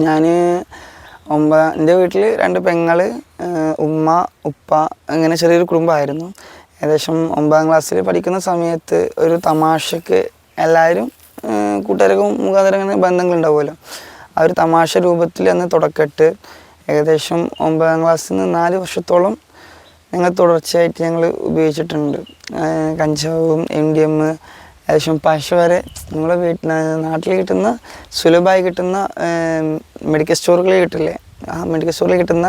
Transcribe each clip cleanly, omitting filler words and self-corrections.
ഞാൻ എൻ്റെ വീട്ടിൽ 2 പെങ്ങൾ, ഉമ്മ, ഉപ്പ, അങ്ങനെ ചെറിയൊരു കുടുംബമായിരുന്നു. ഏകദേശം 9ാം ക്ലാസ്സിൽ പഠിക്കുന്ന സമയത്ത് ഒരു തമാശക്ക് എല്ലാവരും കൂട്ടുകാരൊക്കെ മുഖാന്തരം അങ്ങനെ ബന്ധങ്ങളുണ്ടാവുമല്ലോ. ആ ഒരു തമാശ രൂപത്തിൽ അന്ന് തുടക്കമിട്ട് ഏകദേശം 9ാം ക്ലാസ്സിൽ നിന്ന് 4 വർഷത്തോളം ഞങ്ങൾ തുടർച്ചയായിട്ട് ഞങ്ങൾ ഉപയോഗിച്ചിട്ടുണ്ട്. കഞ്ചാവും MDM, ഏകദേശം പശ വരെ നമ്മളെ നാട്ടിൽ കിട്ടുന്ന സുലഭമായി കിട്ടുന്ന മെഡിക്കൽ സ്റ്റോറുകളിൽ കിട്ടില്ലേ, ആ മെഡിക്കൽ സ്റ്റോറിൽ കിട്ടുന്ന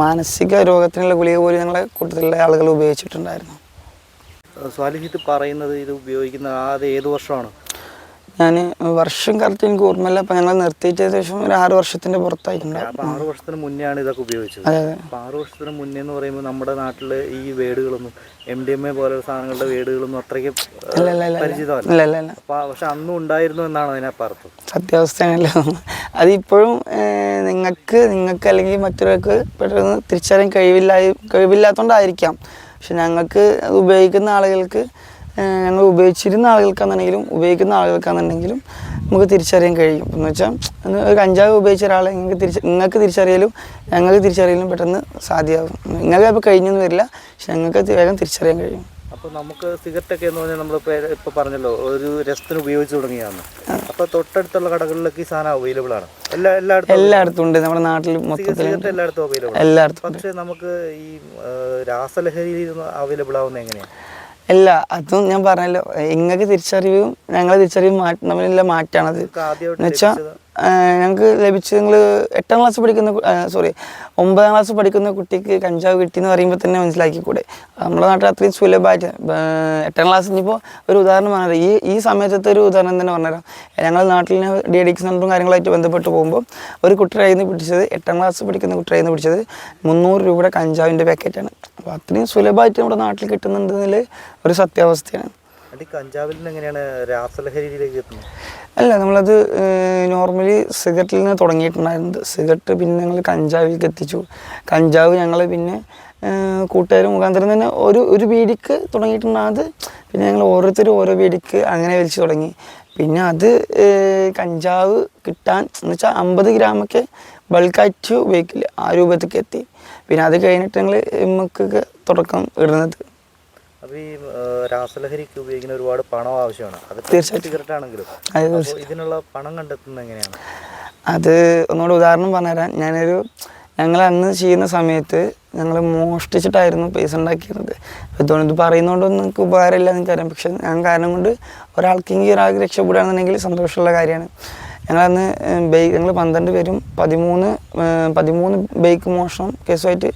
മാനസിക രോഗത്തിനുള്ള ഗുളിക പോലും ഞങ്ങളെ കൂട്ടത്തിലുള്ള ആളുകൾ ഉപയോഗിച്ചിട്ടുണ്ടായിരുന്നു. സ്വാലിഹിത്ത് പറയുന്നത് ഇത് ഉപയോഗിക്കുന്ന അത് ഏത് വർഷമാണ്? ഞാൻ വർഷം കറക്റ്റ് എനിക്ക് ഓർമ്മയില്ല. അപ്പം ഞങ്ങൾ നിർത്തിയിട്ട് ഏകദേശം ഒരു 6 വർഷത്തിൻ്റെ പുറത്തായിട്ടുണ്ട്. അപ്പോൾ 6 വർഷത്തിന് മുന്നെയാണ് ഇതൊക്കെ ഉപയോഗിച്ചത്. അപ്പോൾ 6 വർഷത്തിന് മുന്നേ എന്ന് പറയുമ്പോൾ നമ്മുടെ നാട്ടിൽ ഈ വേടുകളൊന്നും MDMA പോലുള്ള സാധനങ്ങളുടെ വേടുകളൊന്നും അത്രയ്ക്ക് പരിചിതമല്ല. പക്ഷെ അന്നും ഉണ്ടായിരുന്നു എന്നാണ് അതിനകത്ത് അർത്ഥം. സത്യാവസ്ഥയാണല്ലോ. അതിപ്പോഴും നിങ്ങൾക്ക് അല്ലെങ്കിൽ മറ്റൊരാൾക്ക് പെട്ടെന്ന് തിരിച്ചറിയാൻ കഴിവില്ലാത്തതുകൊണ്ടായിരിക്കാം. പക്ഷെ ഞങ്ങൾക്ക് അത് ഉപയോഗിക്കുന്ന ആളുകൾക്ക്, ഞങ്ങൾ ഉപയോഗിച്ചിരുന്ന ആളുകൾക്കാണെന്നുണ്ടെങ്കിലും ഉപയോഗിക്കുന്ന ആളുകൾക്കാണെന്നുണ്ടെങ്കിലും നമുക്ക് തിരിച്ചറിയാൻ കഴിയും. എന്ന് വെച്ചാൽ ഒരു കഞ്ചാവ് ഉപയോഗിച്ച ഒരാളെ നിങ്ങൾക്ക് തിരിച്ചറിയലും ഞങ്ങൾക്ക് തിരിച്ചറിയലും പെട്ടെന്ന് സാധ്യമാകും. നിങ്ങൾക്ക് അപ്പോൾ കഴിഞ്ഞൊന്നും വരില്ല, പക്ഷെ ഞങ്ങൾക്ക് വേഗം തിരിച്ചറിയാൻ കഴിയും. അപ്പോൾ നമുക്ക് സിഗരറ്റൊക്കെ എന്ന് പറഞ്ഞാൽ നമ്മളിപ്പോൾ പറഞ്ഞല്ലോ ഒരു രസത്തിന് ഉപയോഗിച്ച് തുടങ്ങിയാണ്. അപ്പോൾ തൊട്ടടുത്തുള്ള കടകളിലൊക്കെ ഈ സാധനം അവൈലബിൾ ആണ്. എല്ലായിടത്തും ഉണ്ട്. നമ്മുടെ നാട്ടിൽ മൊത്തത്തിൽ എല്ലായിടത്തും അവൈലബിൾ എല്ലായിടത്തും. പക്ഷേ നമുക്ക് ഈ രാസലഹരിയിൽ അവൈലബിൾ ആവുന്നത് എങ്ങനെയാണ്? അല്ല, അതും ഞാൻ പറഞ്ഞല്ലോ, നിങ്ങൾക്ക് തിരിച്ചറിവും ഞങ്ങളെ തിരിച്ചറിവും തമ്മിലുള്ള മാറ്റാണത്. എന്ന് വെച്ചാൽ ഞങ്ങൾക്ക് ലഭിച്ചത്, നിങ്ങൾ 8ാം ക്ലാസ് പഠിക്കുന്ന 9ാം ക്ലാസ് പഠിക്കുന്ന കുട്ടിക്ക് കഞ്ചാവ് കിട്ടിയെന്ന് പറയുമ്പോൾ തന്നെ മനസ്സിലാക്കിക്കൂടെ. നമ്മുടെ നാട്ടിൽ അത്രയും സുലഭമായിട്ട് 8ാം ക്ലാസ്. ഇനിയിപ്പോൾ ഒരു ഉദാഹരണം പറഞ്ഞാൽ ഈ സമയത്തത്തെ ഒരു ഉദാഹരണം തന്നെ പറഞ്ഞുതരാം. ഞങ്ങൾ നാട്ടിൽ DADICS സെൻ്ററും കാര്യങ്ങളായിട്ട് ബന്ധപ്പെട്ട് പോകുമ്പോൾ ഒരു കുട്ടിയുടെ കയ്യിൽ നിന്ന് പിടിച്ചത്, 8ാം ക്ലാസ് പഠിക്കുന്ന കുട്ടിയുടെ കയ്യിൽ നിന്ന് പിടിച്ചത് 300 രൂപയുടെ കഞ്ചാവിൻ്റെ പാക്കറ്റാണ്. അപ്പോൾ അത്രയും സുലഭമായിട്ട് നമ്മുടെ നാട്ടിൽ കിട്ടുന്നുണ്ടെന്നതിൽ ഒരു സത്യാവസ്ഥയാണ്. കഞ്ചാവിൽ നിന്ന് എങ്ങനെയാണ് രാസലഹരിയിലേക്ക് എത്തുന്നത്? അല്ല, നമ്മളത് നോർമലി സിഗരറ്റിൽ നിന്ന് തുടങ്ങിയിട്ടുണ്ടായിരുന്നത്. സിഗരറ്റ് പിന്നെ ഞങ്ങൾ കഞ്ചാവിലേക്ക് എത്തിച്ചു. കഞ്ചാവ് ഞങ്ങൾ പിന്നെ കൂട്ടുകാർ മുഖാന്തരം തന്നെ ഒരു ബീഡിക്ക് തുടങ്ങിയിട്ടുണ്ടായത്. പിന്നെ ഞങ്ങൾ ഓരോരുത്തരും ഓരോ ബീഡിക്ക് അങ്ങനെ വലിച്ചു തുടങ്ങി. പിന്നെ അത് കഞ്ചാവ് കിട്ടാൻ എന്ന് വെച്ചാൽ 50 ഗ്രാമൊക്കെ ബൾക്കായിട്ട് ഉപയോഗിക്കില്ല, ആ രൂപത്തേക്ക് എത്തി. പിന്നെ അത് കഴിഞ്ഞിട്ട് ഞങ്ങൾ MDMA തുടക്കം ഇടുന്നത്. അപ്പോൾ ഈ രാസലഹരിക്ക് ഉപയോഗിക്കുന്ന ഒരുപാട് പണം ആവശ്യമാണ്. അത് സിഗരറ്റ് ആണെങ്കിലും ഇതിനുള്ള പണം കണ്ടെത്തുന്നത് എങ്ങനെയാണ്? അത് ഒന്നുകൂടെ ഉദാഹരണം പറഞ്ഞുതരാം. ഞങ്ങൾ അന്ന് ചെയ്യുന്ന സമയത്ത് ഞങ്ങൾ മോഷ്ടിച്ചിട്ടായിരുന്നു പൈസ ഉണ്ടാക്കിയിരുന്നത്. ഇത് പറയുന്നതുകൊണ്ടൊന്നും നിങ്ങൾക്ക് ഉപകാരമില്ല എന്ന് എനിക്കറിയാം. പക്ഷെ ഞാൻ കാരണം കൊണ്ട് ഒരാൾക്കെങ്കിൽ ഒരാൾക്ക് രക്ഷപ്പെടുകയാണെന്നുണ്ടെങ്കിൽ സന്തോഷമുള്ള കാര്യമാണ്. ഞങ്ങളന്ന് ഞങ്ങൾ 12 പേരും 13 ബൈക്ക് മോഷണം കേസുമായിട്ട്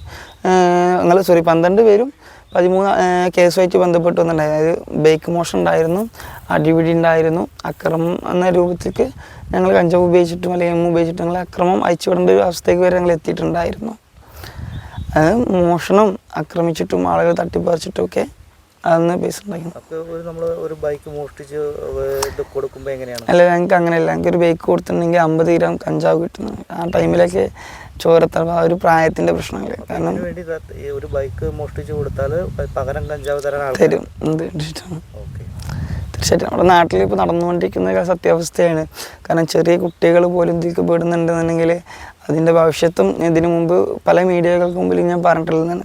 12 പേരും 13 കേസുമായിട്ട് ബന്ധപ്പെട്ട് വന്നിട്ടുണ്ടായിരുന്നു. അതായത് ബൈക്ക് മോഷണം ഉണ്ടായിരുന്നു, അടിപിടി ഉണ്ടായിരുന്നു, അക്രമം എന്ന രൂപത്തിലേക്ക് ഞങ്ങൾ കഞ്ചാവ് ഉപയോഗിച്ചിട്ടും അല്ലെങ്കിൽ ഉപയോഗിച്ചിട്ടും ഞങ്ങൾ അക്രമം അയച്ചുവിടേണ്ട ഒരു അവസ്ഥയ്ക്ക് വരെ ഞങ്ങൾ എത്തിയിട്ടുണ്ടായിരുന്നു. അത് മോഷണം, ആക്രമിച്ചിട്ടും ആളുകൾ തട്ടിപ്പറിച്ചിട്ടുമൊക്കെ അന്ന് പൈസ ഉണ്ടാക്കി. ഒരു ബൈക്ക് മോഷ്ടിച്ച് കൊടുക്കുമ്പോൾ എങ്ങനെയാണ്? അല്ല, ഞങ്ങൾക്ക് അങ്ങനെയല്ല. ഞങ്ങൾക്ക് ഒരു ബൈക്ക് കൊടുത്തിട്ടുണ്ടെങ്കിൽ 50 ഗ്രാം കഞ്ചാവ് കിട്ടുന്നു. ആ ടൈമിലൊക്കെ ചോരത്തളവ്, ആ ഒരു പ്രായത്തിൻ്റെ പ്രശ്നങ്ങൾ. കാരണം ഒരു ബൈക്ക് മോഷ്ടിച്ച് കൊടുത്താൽ പകരം കഞ്ചാവ് തരും. തീർച്ചയായിട്ടും നമ്മുടെ നാട്ടിൽ ഇപ്പോൾ നടന്നുകൊണ്ടിരിക്കുന്ന സത്യാവസ്ഥയാണ്. കാരണം ചെറിയ കുട്ടികൾ പോലും ഇതിലേക്ക് പെടുന്നുണ്ടെന്നുണ്ടെങ്കിൽ അതിൻ്റെ ഭവിഷ്യത്തും ഇതിനു മുമ്പ് പല മീഡിയകൾക്ക് മുമ്പിൽ ഞാൻ പറഞ്ഞിട്ടുള്ളതാണ്.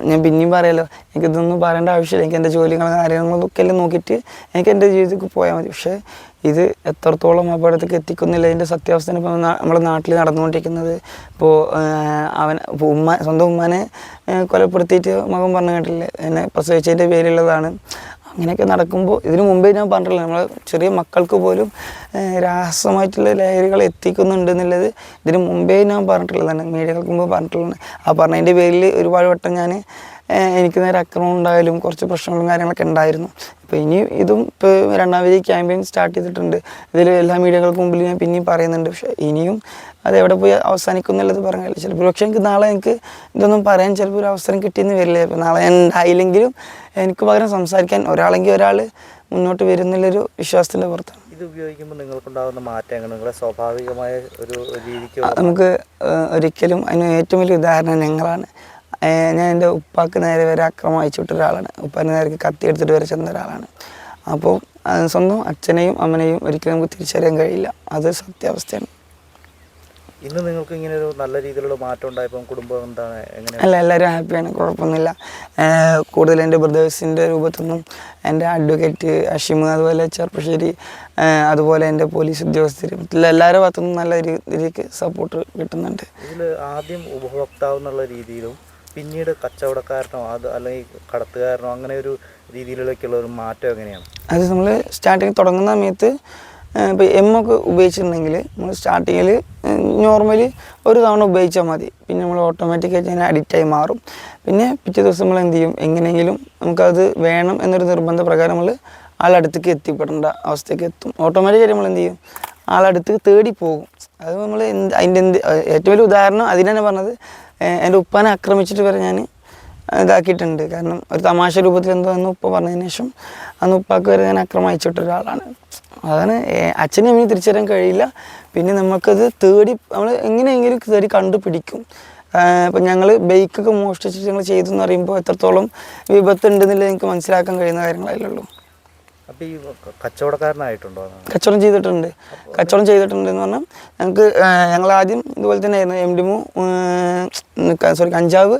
ഞാൻ പിന്നെയും പറയാമല്ലോ, എനിക്കിതൊന്നും പറയേണ്ട ആവശ്യമില്ല. എനിക്ക് എൻ്റെ ജോലികളും കാര്യങ്ങളൊക്കെ എല്ലാം നോക്കിയിട്ട് എനിക്ക് എൻ്റെ ജീവിതത്തിൽ പോയാൽ മതി. പക്ഷേ ഇത് എത്രത്തോളം അപകടത്തേക്ക് എത്തിക്കുന്നില്ല അതിൻ്റെ സത്യാവസ്ഥയാണ് ഇപ്പോൾ നമ്മുടെ നാട്ടിൽ നടന്നുകൊണ്ടിരിക്കുന്നത്. ഇപ്പോൾ സ്വന്തം ഉമ്മാനെ കൊലപ്പെടുത്തിയിട്ട് മകൻ പറഞ്ഞു കേട്ടില്ലേ, എന്നെ പ്രസവിച്ചതിൻ്റെ പേരുള്ളതാണ്. അങ്ങനെയൊക്കെ നടക്കുമ്പോൾ ഇതിനു മുമ്പേ ഞാൻ പറഞ്ഞിട്ടില്ല, നമ്മൾ ചെറിയ മക്കൾക്ക് പോലും രാസമായിട്ടുള്ള ലഹരികൾ എത്തിക്കുന്നുണ്ട് എന്നുള്ളത് ഇതിനു മുമ്പേ ഞാൻ പറഞ്ഞിട്ടുള്ളതാണ്, മീഡിയകൾക്ക് മുമ്പ് പറഞ്ഞിട്ടുള്ളതാണ്. ആ പറഞ്ഞതിൻ്റെ പേരിൽ ഒരുപാട് വട്ടം എനിക്ക് നേരെ അക്രമം ഉണ്ടായാലും കുറച്ച് പ്രശ്നങ്ങളും കാര്യങ്ങളൊക്കെ ഉണ്ടായിരുന്നു. അപ്പോൾ ഇതും ഇപ്പോൾ 2ാമത് ക്യാമ്പയിൻ സ്റ്റാർട്ട് ചെയ്തിട്ടുണ്ട്. ഇതിൽ എല്ലാ മീഡിയകൾക്ക് മുമ്പിൽ ഞാൻ പിന്നെയും പറയുന്നുണ്ട്. പക്ഷേ ഇനിയും അതെവിടെ പോയി അവസാനിക്കും എന്നുള്ളത് പറഞ്ഞില്ല. ചിലപ്പോൾ പക്ഷേ നാളെ എനിക്ക് ഇതൊന്നും പറയാൻ ചിലപ്പോൾ ഒരു അവസരം കിട്ടിയെന്ന് വരില്ല. ഇപ്പോൾ നാളെ ഞാൻ ഉണ്ടായില്ലെങ്കിലും എനിക്ക് പകരം സംസാരിക്കാൻ ഒരാളെങ്കിൽ ഒരാൾ മുന്നോട്ട് വരുന്നുള്ളൊരു വിശ്വാസത്തിൻ്റെ പുറത്താണ്. ഇത് ഉപയോഗിക്കുമ്പോൾ നിങ്ങൾക്കുണ്ടാകുന്ന മാറ്റങ്ങൾ നിങ്ങളുടെ സ്വാഭാവികമായ ഒരു രീതിക്ക് നമുക്ക് ഒരിക്കലും അതിന് ഏറ്റവും വലിയ ഉദാഹരണം ഞങ്ങളാണ്. ഞാൻ എൻ്റെ ഉപ്പാക്ക് നേരെ വരെ അക്രമം അയച്ചു വിട്ട ഒരാളാണ്. ഉപ്പാൻ്റെ നേരെ കത്തി എടുത്തിട്ട് വരെ ചെന്ന ഒരാളാണ്. അപ്പോൾ സ്വന്തം അച്ഛനെയും അമ്മനെയും ഒരിക്കലും നമുക്ക് തിരിച്ചറിയാൻ കഴിയില്ല. അത് സത്യാവസ്ഥയാണ്. ഇന്ന് നിങ്ങൾക്ക് ഇങ്ങനെ ഒരു നല്ല രീതിയിലുള്ള മാറ്റം ഉണ്ടായപ്പോൾ കുടുംബം എന്താണ് എങ്ങനെയാണ്? അല്ല, എല്ലാവരും ഹാപ്പിയാണ്, കുഴപ്പമൊന്നുമില്ല. കൂടുതൽ എൻ്റെ ബ്രദേഴ്സിൻ്റെ രൂപത്തൊന്നും എൻ്റെ അഡ്വക്കേറ്റ് അഷിമ്, അതുപോലെ ചെറുപ്പശ്ശേരി, അതുപോലെ എൻ്റെ പോലീസ് ഉദ്യോഗസ്ഥർ, എല്ലാവരുടെ ഭാഗത്തുനിന്നും നല്ല രീതിക്ക് സപ്പോർട്ട് കിട്ടുന്നുണ്ട്. ഇതിൽ ആദ്യം ഉപഭോക്താവ് എന്നുള്ള രീതിയിലും പിന്നീട് കച്ചവടക്കാരനോ അല്ലെങ്കിൽ കടത്തുകാരനോ അങ്ങനെ ഒരു രീതിയിലേക്കുള്ള ഒരു മാറ്റം എങ്ങനെയാണ്? അത് നമ്മൾ സ്റ്റാർട്ടിങ് തുടങ്ങുന്ന സമയത്ത് ഇപ്പോൾ ഒക്കെ ഉപയോഗിച്ചിട്ടുണ്ടെങ്കിൽ നമ്മൾ സ്റ്റാർട്ടിങ്ങിൽ നോർമലി ഒരു തവണ ഉപയോഗിച്ചാൽ മതി. പിന്നെ നമ്മൾ ഓട്ടോമാറ്റിക്കായിട്ട് അതിന് അഡിക്റ്റായി മാറും. പിന്നെ പിറ്റേ ദിവസം നമ്മൾ എന്ത് ചെയ്യും, എങ്ങനെയെങ്കിലും നമുക്കത് വേണം എന്നൊരു നിർബന്ധ പ്രകാരം നമ്മൾ ആളടുത്തേക്ക് എത്തിപ്പെടേണ്ട അവസ്ഥയ്ക്ക് എത്തും. ഓട്ടോമാറ്റിക്കായിട്ട് നമ്മൾ എന്ത് ചെയ്യും, ആളടുത്തേക്ക് തേടി പോകും. അത് നമ്മൾ അതിൻ്റെ ഏറ്റവും വലിയ ഉദാഹരണം അതിന് തന്നെ പറഞ്ഞത്, എൻ്റെ ഉപ്പാനെ ആക്രമിച്ചിട്ട് വരെ ഞാൻ ഇതാക്കിയിട്ടുണ്ട്. കാരണം ഒരു തമാശ രൂപത്തിൽ എന്തോ അന്ന് ഉപ്പ പറഞ്ഞതിന് ശേഷം അന്ന് ഉപ്പാക്ക് വരെ ഞാൻ അക്രമം അയച്ചിട്ട ഒരാളാണ്. അതാണ് അച്ഛനും അമ്മയും തിരിച്ചറിയാൻ കഴിയില്ല. പിന്നെ നമുക്കത് നമ്മൾ എങ്ങനെയെങ്കിലും തേടി കണ്ടുപിടിക്കും. ഇപ്പം ഞങ്ങൾ ബൈക്കൊക്കെ മോഷ്ടിച്ചിട്ട് ഞങ്ങൾ ചെയ്തെന്ന് പറയുമ്പോൾ എത്രത്തോളം വിപത്തുണ്ടെന്നില്ല എനിക്ക് മനസ്സിലാക്കാൻ കഴിയുന്ന കാര്യങ്ങളല്ലേ. അപ്പോൾ ഈ കച്ചവടക്കാരനായിട്ടുണ്ടോ? കച്ചവടം ചെയ്തിട്ടുണ്ട് എന്ന് പറഞ്ഞാൽ ഞങ്ങൾ ആദ്യം ഇതുപോലെ തന്നെ ആയിരുന്നു. കഞ്ചാവ്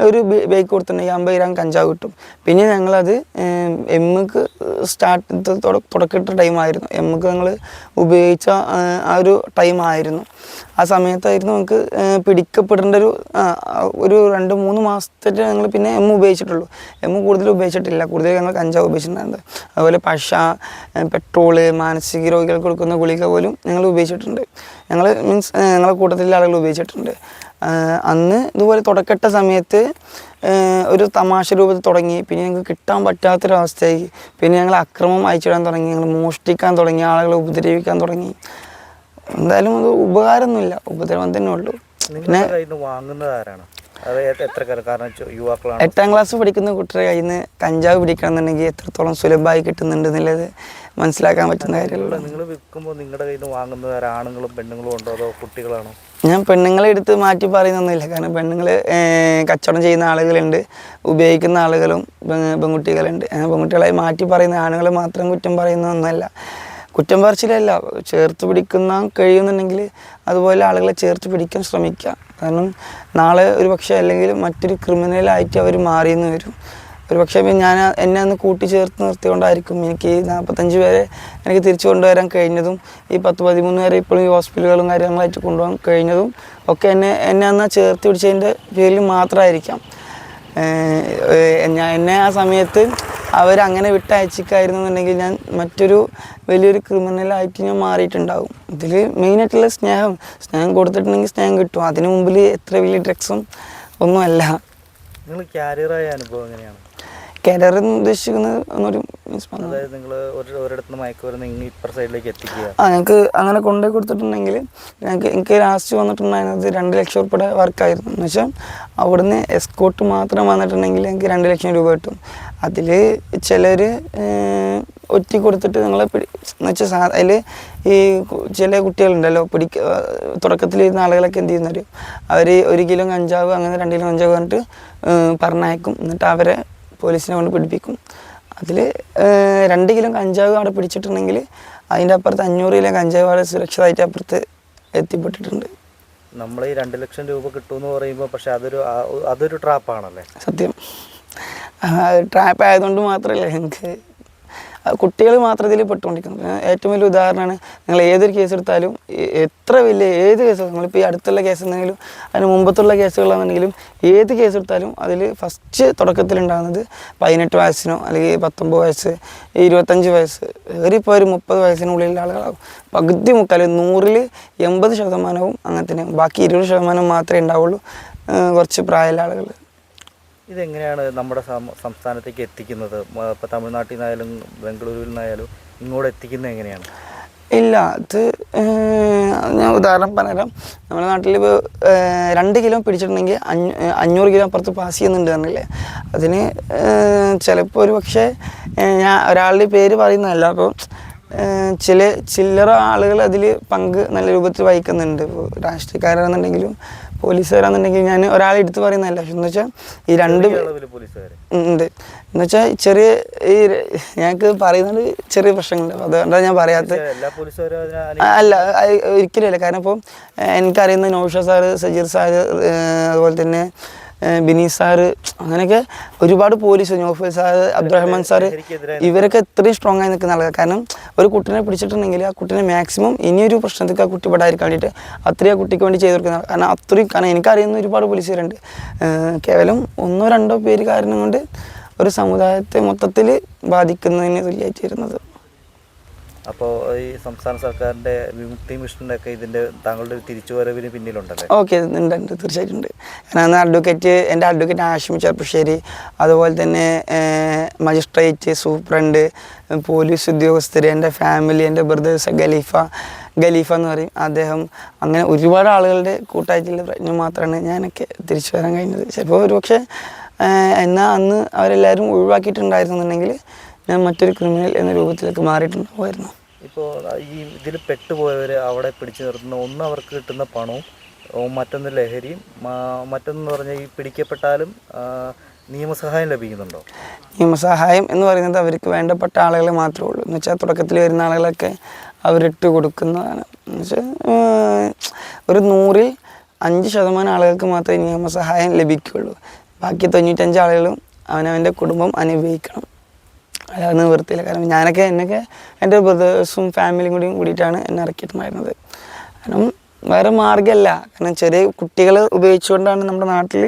ഒരു ബൈക്ക് കൊടുത്തിട്ടുണ്ടെങ്കിൽ 50 ഗ്രാം കഞ്ചാവ് കിട്ടും. പിന്നെ ഞങ്ങളത് എമ്മക്ക് തുടക്കിട്ട ടൈമായിരുന്നു. എമ്മക്ക് ഞങ്ങൾ ഉപയോഗിച്ച ആ ഒരു ടൈമായിരുന്നു. ആ സമയത്തായിരുന്നു നമുക്ക് പിടിക്കപ്പെടേണ്ട ഒരു 2-3 മാസത്തേക്ക് ഞങ്ങൾ പിന്നെ ഉപയോഗിച്ചിട്ടുള്ളൂ. കൂടുതൽ ഉപയോഗിച്ചിട്ടില്ല. കൂടുതൽ ഞങ്ങൾ കഞ്ചാവ് ഉപയോഗിച്ചിട്ടുണ്ടായിരുന്നു. അതുപോലെ പശ, പെട്രോള്, മാനസിക രോഗികൾക്ക് കൊടുക്കുന്ന ഗുളിക പോലും ഞങ്ങൾ ഉപയോഗിച്ചിട്ടുണ്ട്. ഞങ്ങളെ കൂട്ടത്തിലെ ആളുകൾ ഉപയോഗിച്ചിട്ടുണ്ട്. അന്ന് ഇതുപോലെ തുടക്കട്ട സമയത്ത് ഒരു തമാശ രൂപത്തിൽ തുടങ്ങി. പിന്നെ ഞങ്ങൾക്ക് കിട്ടാൻ പറ്റാത്തൊരവസ്ഥയായി. പിന്നെ ഞങ്ങൾ അക്രമം അയച്ചിടാൻ തുടങ്ങി, ഞങ്ങൾ മോഷ്ടിക്കാൻ തുടങ്ങി, ആളുകളെ ഉപദ്രവിക്കാൻ തുടങ്ങി. എന്തായാലും അത് ഉപകാരമൊന്നുമില്ല, ഉപദ്രവം തന്നെ ഉള്ളൂ. പിന്നെ വാങ്ങുന്നതാരാണ്? കാരണം 8ാം ക്ലാസ് പഠിക്കുന്ന കുട്ടിയുടെ കയ്യിൽ നിന്ന് കഞ്ചാവ് പിടിക്കണമെന്നുണ്ടെങ്കിൽ എത്രത്തോളം സുലഭമായി കിട്ടുന്നുണ്ട് എന്നുള്ളത് മനസ്സിലാക്കാൻ പറ്റുന്ന കാര്യമല്ല. നിങ്ങൾ വിൽക്കുമ്പോൾ നിങ്ങളുടെ കയ്യിൽ നിന്ന് വാങ്ങുന്നത് ആണുങ്ങളും പെണ്ണുങ്ങളും ഉണ്ടോ അതോ കുട്ടികളാണോ? ഞാൻ പെണ്ണുങ്ങളെ എടുത്ത് മാറ്റി പറയുന്നൊന്നുമില്ല. കാരണം പെണ്ണുങ്ങൾ കച്ചവടം ചെയ്യുന്ന ആളുകളുണ്ട്, ഉപയോഗിക്കുന്ന ആളുകളും പെൺകുട്ടികളുണ്ട്. പെൺകുട്ടികളായി മാറ്റി പറയുന്ന ആണുങ്ങളെ മാത്രം കുറ്റം പറയുന്നതൊന്നുമല്ല. കുറ്റം പറച്ചിലല്ല, ചേർത്ത് പിടിക്കുന്ന കഴിയുന്നുണ്ടെങ്കിൽ അതുപോലെ ആളുകളെ ചേർത്ത് പിടിക്കാൻ ശ്രമിക്കുക. കാരണം നാളെ ഒരു പക്ഷേ അല്ലെങ്കിൽ മറ്റൊരു ക്രിമിനലായിട്ട് അവർ മാറിയെന്ന് വരും. ഒരു പക്ഷേ എന്നെ അന്ന് കൂട്ടിച്ചേർത്ത് നിർത്തിക്കൊണ്ടായിരിക്കും എനിക്ക് 45 പേരെ എനിക്ക് തിരിച്ചു കൊണ്ടുവരാൻ കഴിഞ്ഞതും ഈ 10-13 പേരെ ഇപ്പോഴും ഈ ഹോസ്പിറ്റലുകളും കാര്യങ്ങളായിട്ട് കൊണ്ടുപോകാൻ കഴിഞ്ഞതും ഒക്കെ എന്നെ അന്ന് ചേർത്ത് പിടിച്ചതിൻ്റെ പേരിൽ മാത്രമായിരിക്കാം. എന്നെ ആ സമയത്ത് അവരങ്ങനെ വിട്ടയച്ചിക്കായിരുന്നു എന്നുണ്ടെങ്കിൽ ഞാൻ മറ്റൊരു വലിയൊരു ക്രിമിനലായിട്ട് ഞാൻ മാറിയിട്ടുണ്ടാകും. ഇതിൽ മെയിനായിട്ടുള്ള സ്നേഹം കൊടുത്തിട്ടുണ്ടെങ്കിൽ സ്നേഹം കിട്ടും. അതിന് മുമ്പിൽ എത്ര വലിയ ഡ്രഗ്സും ഒന്നുമല്ല. നിങ്ങൾ ക്യാരിയറായ അനുഭവം എങ്ങനെയാണ്? കാരിയർ ഉദ്ദേശിക്കുന്നത് ഒന്നൊരു അതായത് നിങ്ങൾ ഒരിടത്തുനിന്ന് മയക്കുമരുന്ന് ഇപ്പുറ സൈഡിലേക്ക് എത്തിക്കുക. ഞങ്ങൾക്ക് അങ്ങനെ കൊണ്ടുപോയി കൊടുത്തിട്ടുണ്ടെങ്കിൽ എനിക്ക് ലാസ്റ്റ് വന്നിട്ടുണ്ടായിരുന്നത് 2 ലക്ഷം രൂപയുടെ വർക്കായിരുന്നു. എന്ന് വെച്ചാൽ അവിടുന്ന് എസ്കോർട്ട് മാത്രം വന്നിട്ടുണ്ടെങ്കിൽ എനിക്ക് 2 ലക്ഷം രൂപ കിട്ടും. അതിൽ ചിലർ ഒറ്റ കൊടുത്തിട്ട് നിങ്ങളെ എന്ന് വെച്ചാൽ അതിൽ ഈ ചില കുട്ടികളുണ്ടല്ലോ തുടക്കത്തിലിരുന്ന ആളുകളൊക്കെ എന്ത് ചെയ്യുന്നവർ അവർ 1 കിലോ കഞ്ചാവ് അങ്ങനെ 2 കിലോ കഞ്ചാവ് പറഞ്ഞിട്ട് പറഞ്ഞയക്കും. എന്നിട്ട് അവരെ പോലീസിനെ കൊണ്ട് പിടിപ്പിക്കും. അതിൽ 2 കിലോ കഞ്ചാവ് അവിടെ പിടിച്ചിട്ടുണ്ടെങ്കിൽ അതിൻ്റെ അപ്പുറത്ത് 500 കിലോ കഞ്ചാവ് അവിടെ സുരക്ഷിതമായിട്ട് അപ്പുറത്ത് എത്തിപ്പെട്ടിട്ടുണ്ട്. നമ്മൾ ഈ 2 ലക്ഷം രൂപ കിട്ടുമെന്ന് പറയുമ്പോൾ പക്ഷെ അതൊരു ട്രാപ്പാണല്ലേ? സത്യം, ട്രാപ്പ് ആയതുകൊണ്ട് മാത്രമല്ല ഞങ്ങൾക്ക് കുട്ടികൾ മാത്രം ഇതിൽ പെട്ടുകൊണ്ടിരിക്കുന്നത്. ഏറ്റവും വലിയ ഉദാഹരണമാണ്, നിങ്ങൾ ഏതൊരു കേസ് എടുത്താലും എത്ര വലിയ ഏത് കേസ്, നമ്മളിപ്പോൾ ഈ അടുത്തുള്ള കേസ് എന്തെങ്കിലും അതിന് മുമ്പത്തുള്ള കേസുകളാണെന്നുണ്ടെങ്കിലും ഏത് കേസ് എടുത്താലും അതിൽ ഫസ്റ്റ് തുടക്കത്തിലുണ്ടാകുന്നത് 18 വയസ്സിനോ അല്ലെങ്കിൽ 19 വയസ്സ് 25 വയസ്സ് ഏറിപ്പോൾ ഒരു 30 വയസ്സിനുള്ളിലുള്ള ആളുകളാകും. പകുതി മുക്കാൽ 100-ൽ 80% അങ്ങനെ തന്നെ. ബാക്കി 20% മാത്രമേ ഉണ്ടാവുള്ളൂ കുറച്ച് പ്രായമുള്ള ആളുകൾ. ഇതെങ്ങനെയാണ് നമ്മുടെ സംസ്ഥാനത്തേക്ക് എത്തിക്കുന്നത്? ഇപ്പോൾ തമിഴ്നാട്ടിൽ നിന്നായാലും ബംഗളൂരുവിൽ നിന്നായാലും ഇങ്ങോട്ട് എത്തിക്കുന്നത് എങ്ങനെയാണ്? ഇല്ല, അത് ഞാൻ ഉദാഹരണം പറഞ്ഞുതരാം. നമ്മുടെ നാട്ടിൽ ഇപ്പോൾ 2 കിലോ പിടിച്ചിട്ടുണ്ടെങ്കിൽ 500 കിലോ അപ്പുറത്ത് പാസ് ചെയ്യുന്നുണ്ട് പറഞ്ഞില്ലേ. അതിന് ചിലപ്പോൾ ഒരു പക്ഷേ ഞാൻ ഒരാളുടെ പേര് പറയുന്നതല്ല. അപ്പോൾ ചില്ലറ ആളുകൾ അതിൽ പങ്ക് നല്ല രൂപത്തിൽ വഹിക്കുന്നുണ്ട്. ഇപ്പോൾ രാഷ്ട്രീയക്കാരാണെന്നുണ്ടെങ്കിലും പോലീസുകാരാണെന്നുണ്ടെങ്കിലും ഞാൻ ഒരാളെ എടുത്ത് പറയുന്നതല്ല. പക്ഷെ എന്ന് വെച്ചാൽ ഈ രണ്ട് ഉണ്ട് എന്ന് വെച്ചാൽ ചെറിയ ഈ ഞങ്ങൾക്ക് പറയുന്നത് ചെറിയ പ്രശ്നങ്ങളുണ്ട്. അതുകൊണ്ടാണ് ഞാൻ പറയാത്തത്. അല്ല, ഒരിക്കലും അല്ല. കാരണം ഇപ്പോൾ എനിക്കറിയുന്ന നൗഷ സാറ്, സജീർ സാറ്, അതുപോലെ തന്നെ ബിനി സാറ്, അങ്ങനെയൊക്കെ ഒരുപാട് police, Naufal sir, Abdurahman sir, ഇവരൊക്കെ ഇത്രയും സ്ട്രോങ് ആയി നിൽക്കുന്ന ആളുകൾ. കാരണം ഒരു കുട്ടീനെ പിടിച്ചിട്ടുണ്ടെങ്കിൽ ആ കുട്ടീനെ മാക്സിമം ഇനിയൊരു പ്രശ്നത്തേക്ക് ആ കുട്ടി പെടാതിരിക്കാൻ വേണ്ടിയിട്ട് അത്രയും ആ കുട്ടിക്ക് വേണ്ടി ചെയ്ത് കൊടുക്കുന്ന. കാരണം എനിക്കറിയുന്ന ഒരുപാട് പോലീസുകാരുണ്ട്. കേവലം 1-2 പേര് കാരണം കൊണ്ട് ഒരു സമുദായത്തെ മൊത്തത്തിൽ ബാധിക്കുന്നതിന് തുല്യമായിട്ട് വരുന്നത്. അപ്പോൾ ഈ സംസ്ഥാന സർക്കാരിൻ്റെ വിമുക്തി മിഷൻ്റെ ഒക്കെ ഇതിൻ്റെ താങ്കളുടെ തിരിച്ചുവരവിന് പിന്നിലുണ്ടല്ലേ? ഓക്കെ, ഉണ്ട്, തീർച്ചയായിട്ടും ഉണ്ട്. ഞാൻ എൻ്റെ അഡ്വക്കേറ്റ് ആഷിം ചെർപ്പശ്ശേരി, അതുപോലെ തന്നെ മജിസ്ട്രേറ്റ്, സൂപ്രണ്ട്, പോലീസ് ഉദ്യോഗസ്ഥർ, എൻ്റെ ഫാമിലി, എൻ്റെ ബ്രദേഴ്സ്, ഖലീഫ എന്ന് പറയും അദ്ദേഹം, അങ്ങനെ ഒരുപാട് ആളുകളുടെ കൂട്ടായിട്ടുള്ള പ്രയത്നം മാത്രമാണ് ഞാനൊക്കെ തിരിച്ചു വരാൻ കഴിഞ്ഞത്. ചിലപ്പോൾ ഒരുപക്ഷെ എന്നാൽ അന്ന് അവരെല്ലാവരും ഒഴിവാക്കിയിട്ടുണ്ടായിരുന്നുണ്ടെങ്കിൽ ഞാൻ മറ്റൊരു ക്രിമിനൽ എന്ന രൂപത്തിലേക്ക് മാറിയിട്ടുണ്ടാവുമായിരുന്നു. ഇപ്പോൾ ഈ ഇതിൽ പെട്ടുപോയവർ അവിടെ പിടിച്ചു നിർത്തുന്ന ഒന്ന് അവർക്ക് കിട്ടുന്ന പണവും, മറ്റൊന്ന് ലഹരിയും, മറ്റൊന്ന് പറഞ്ഞാൽ ഈ പിടിക്കപ്പെട്ടാലും നിയമസഹായം ലഭിക്കുന്നുണ്ടോ? നിയമസഹായം എന്ന് പറയുന്നത് അവർക്ക് വേണ്ടപ്പെട്ട ആളുകളെ മാത്രമേ ഉള്ളൂ. എന്ന് വെച്ചാൽ തുടക്കത്തിൽ വരുന്ന ആളുകളൊക്കെ അവരിട്ട് കൊടുക്കുന്നതാണ്. എന്ന് വെച്ചാൽ ഒരു 100-ൽ 5% ആളുകൾക്ക് മാത്രമേ നിയമസഹായം ലഭിക്കുകയുള്ളൂ. ബാക്കി 95 ആളുകളും അവനവൻ്റെ കുടുംബം അനുഭവിക്കണം. അല്ലാതെ നിവൃത്തിയില്ല. കാരണം എന്നൊക്കെ എൻ്റെ ബ്രദേഴ്സും ഫാമിലിയും കൂടിയിട്ടാണ് എന്നെ ഇറക്കിയിട്ടുണ്ടായിരുന്നത്. കാരണം വേറെ മാർഗ്ഗമല്ല. കാരണം ചെറിയ കുട്ടികൾ ഉപയോഗിച്ചുകൊണ്ടാണ് നമ്മുടെ നാട്ടിൽ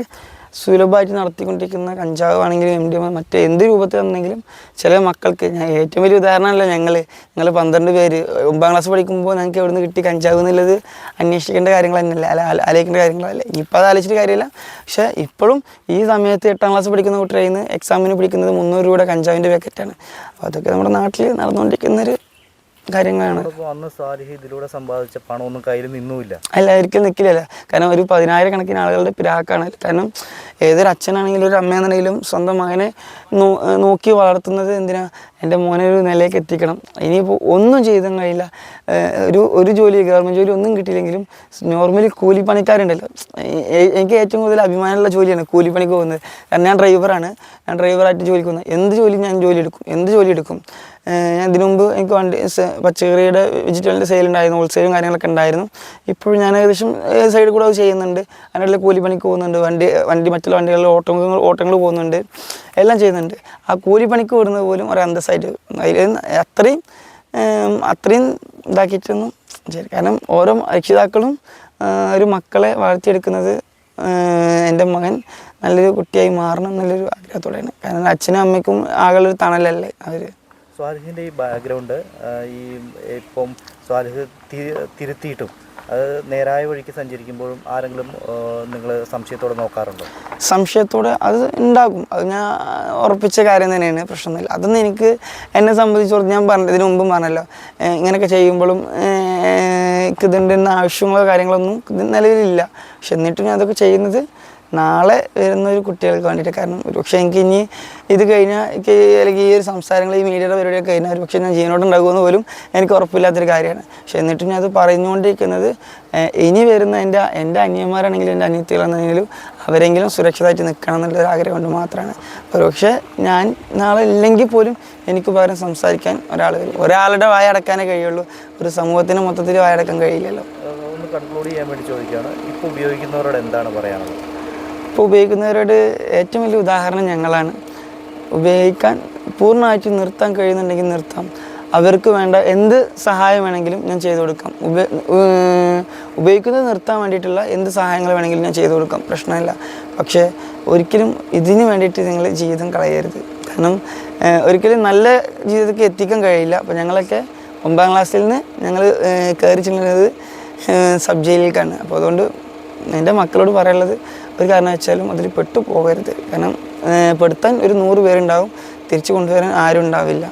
സുലഭമായിട്ട് നടത്തിക്കൊണ്ടിരിക്കുന്ന കഞ്ചാവ് ആണെങ്കിലും MDMA മറ്റേ എന്ത് രൂപത്തിലാണെന്നെങ്കിലും ചില മക്കൾക്ക്, ഞാൻ ഏറ്റവും വലിയ ഉദാഹരണമല്ല, ഞങ്ങൾ 12 പേര് 9ാം ക്ലാസ് പഠിക്കുമ്പോൾ ഞങ്ങൾക്ക് എവിടെ നിന്ന് കിട്ടി കഞ്ചാവ് എന്നുള്ളത് അന്വേഷിക്കേണ്ട കാര്യങ്ങൾ തന്നെയല്ല, ആലോചിക്കേണ്ട കാര്യങ്ങളല്ല. ഇനിയിപ്പോൾ അത് ആലോചിച്ചിട്ട് കാര്യമില്ല. പക്ഷേ ഇപ്പോഴും ഈ സമയത്ത് 8ാം ക്ലാസ് പഠിക്കുന്ന കുട്ടിയിൽ നിന്ന് എക്സാമിന് പിടിക്കുന്നത് 300 രൂപയുടെ കഞ്ചാവിൻ്റെ പാക്കറ്റാണ്. അപ്പോൾ അതൊക്കെ നമ്മുടെ നാട്ടിൽ നടന്നുകൊണ്ടിരിക്കുന്നൊരു കാര്യങ്ങളാണ്. അന്ന് സാലിഹ് ഇതിലൂടെ സമ്പാദിച്ച പണമൊന്നും കയ്യിൽ നിന്നുമില്ല. അല്ല, ഒരിക്കലും നിൽക്കില്ല. കാരണം ഒരു 10,000 കണക്കിന് ആളുകളുടെ പിരാക്കാണ്. കാരണം ഏതൊരു അച്ഛനാണെങ്കിലും ഒരു അമ്മയാണെങ്കിലും സ്വന്തം മകനെ നോക്കി വളർത്തുന്നത് എന്തിനാ? എൻ്റെ മോനെ ഒരു നിലയ്ക്ക് എത്തിക്കണം. ഇനിയിപ്പോൾ ഒന്നും ചെയ്താൽ കഴിയില്ല. ഒരു ജോലി, ഗവൺമെൻറ് ജോലി ഒന്നും കിട്ടിയില്ലെങ്കിലും നോർമലി കൂലിപ്പണിക്കാരുണ്ടല്ലോ, എനിക്ക് ഏറ്റവും കൂടുതൽ അഭിമാനമുള്ള ജോലിയാണ് കൂലിപ്പണിക്ക് പോകുന്നത്. കാരണം ഞാൻ ഡ്രൈവറായിട്ട് ജോലിക്ക് പോകുന്നത്. എന്ത് ജോലി എടുക്കും. ഞാൻ ഇതിനു മുമ്പ് എനിക്ക് പച്ചക്കറിയുടെ വെജിറ്റബിളിൻ്റെ സെയിൽ ഉണ്ടായിരുന്നു, ഹോൾസെയിലും കാര്യങ്ങളൊക്കെ ഉണ്ടായിരുന്നു. ഇപ്പോഴും ഞാൻ ഏകദേശം സൈഡിൽ കൂടെ അത് ചെയ്യുന്നുണ്ട്. അതിനുള്ള കൂലിപ്പണിക്ക് പോകുന്നുണ്ട്. വണ്ടി മറ്റുള്ള വണ്ടികളിൽ ഓട്ടങ്ങൾ പോകുന്നുണ്ട്, എല്ലാം ചെയ്യുന്നുണ്ട്. ആ കൂലിപ്പണിക്ക് വിടുന്നത് പോലും ഒരു അന്തസ്സായിട്ട് അതിൽ അത്രയും ഇതാക്കിയിട്ടൊന്നും ശരി. കാരണം ഓരോ രക്ഷിതാക്കളും ഒരു മക്കളെ വളർത്തിയെടുക്കുന്നത് എൻ്റെ മകൻ നല്ലൊരു കുട്ടിയായി മാറണം എന്നുള്ളൊരു ആഗ്രഹത്തോടെയാണ്. കാരണം അച്ഛനും അമ്മയ്ക്കും ആകെയുള്ളൊരു തണലല്ലേ അവർ. സ്വാലിഹിൻ്റെ ഈ ബാക്ക്ഗ്രൗണ്ട് ഈ ഇപ്പം സ്വാലിഹ് തിരുത്തിയിട്ടും അത് നേരായ വഴിക്ക് സഞ്ചരിക്കുമ്പോഴും ആരെങ്കിലും നിങ്ങൾ സംശയത്തോടെ നോക്കാറുണ്ടോ? സംശയത്തോടെ അത് ഉണ്ടാകും. അത് ഞാൻ ഉറപ്പിച്ച കാര്യം തന്നെയാണ്, പ്രശ്നമൊന്നുമില്ല. അതൊന്നും എന്നെ സംബന്ധിച്ചിടത്തോളം ഞാൻ ഇതിനു മുമ്പും പറഞ്ഞല്ലോ, ഇങ്ങനെയൊക്കെ ചെയ്യുമ്പോഴും ഇതിൻ്റെ ആവശ്യങ്ങളോ കാര്യങ്ങളൊന്നും നിലവിലില്ല. പക്ഷെ എന്നിട്ടും ഞാൻ അതൊക്കെ ചെയ്യുന്നത് നാളെ വരുന്നൊരു കുട്ടികൾക്ക് വേണ്ടിയിട്ട്. കാരണം ഒരുപക്ഷെ എനിക്ക് ഇനി ഇത് കഴിഞ്ഞാൽ അല്ലെങ്കിൽ ഈ ഒരു സംസാരങ്ങൾ, ഈ മീഡിയയുടെ പരിപാടിയൊക്കെ കഴിഞ്ഞാൽ ഒരുപക്ഷെ ഞാൻ ജീവനോടുണ്ടാകുമെന്ന് പോലും എനിക്ക് ഉറപ്പില്ലാത്തൊരു കാര്യമാണ്. പക്ഷെ എന്നിട്ടും ഞാൻ അത് പറഞ്ഞുകൊണ്ടിരിക്കുന്നത് ഇനി വരുന്ന എൻ്റെ അനിയന്മാരാണെങ്കിലും എൻ്റെ അനിയത്തികളാണെങ്കിലും അവരെങ്കിലും സുരക്ഷിതമായിട്ട് നിൽക്കണം എന്നുള്ളൊരു ആഗ്രഹം കൊണ്ട് മാത്രമാണ്. ഒരുപക്ഷെ ഞാൻ നാളെ ഇല്ലെങ്കിൽ പോലും എനിക്ക് പകരം സംസാരിക്കാൻ ഒരാൾ വരും. ഒരാളുടെ വായടക്കാനേ കഴിയുള്ളൂ, ഒരു സമൂഹത്തിന് മൊത്തത്തിൽ വായടക്കാൻ കഴിയില്ലല്ലോ. ഒന്ന് കൺക്ലൂഡ് ചെയ്യാൻ വേണ്ടി ചോദിക്കുകയാണ്, ഇപ്പോൾ ഉപയോഗിക്കുന്നവരോട് എന്താണ് പറയാനുള്ളത്? ഇപ്പോൾ ഉപയോഗിക്കുന്നവരോട് ഏറ്റവും വലിയ ഉദാഹരണം ഞങ്ങളാണ്. ഉപയോഗിക്കാൻ പൂർണ്ണമായിട്ട് നിർത്താൻ കഴിയുന്നുണ്ടെങ്കിൽ നിർത്താം. അവർക്ക് വേണ്ട എന്ത് സഹായം വേണമെങ്കിലും ഞാൻ ചെയ്തു കൊടുക്കാം. ഉപയോഗിക്കുന്നത് നിർത്താൻ വേണ്ടിയിട്ടുള്ള എന്ത് സഹായങ്ങൾ വേണമെങ്കിലും ഞാൻ ചെയ്തു കൊടുക്കാം, പ്രശ്നമില്ല. പക്ഷേ ഒരിക്കലും ഇതിന് വേണ്ടിയിട്ട് നിങ്ങൾ ജീവിതം കളയരുത്. കാരണം ഒരിക്കലും നല്ല ജീവിതത്തിലേക്ക് എത്തിക്കാൻ കഴിയില്ല. അപ്പോൾ ഞങ്ങളൊക്കെ 9ാം ക്ലാസ്സിൽ നിന്ന് ഞങ്ങൾ കയറി ചെല്ലുന്നത് സബ് ജയിലിലേക്കാണ്. അപ്പോൾ അതുകൊണ്ട് എൻ്റെ മക്കളോട് പറയാനുള്ളത്, ഒരു കാരണവശാലും അതിൽ പെട്ടു പോകരുത്. കാരണം പെടുത്താൻ ഒരു 100 പേരുണ്ടാവും, തിരിച്ചു കൊണ്ടുവരാൻ ആരും ഉണ്ടാവില്ല.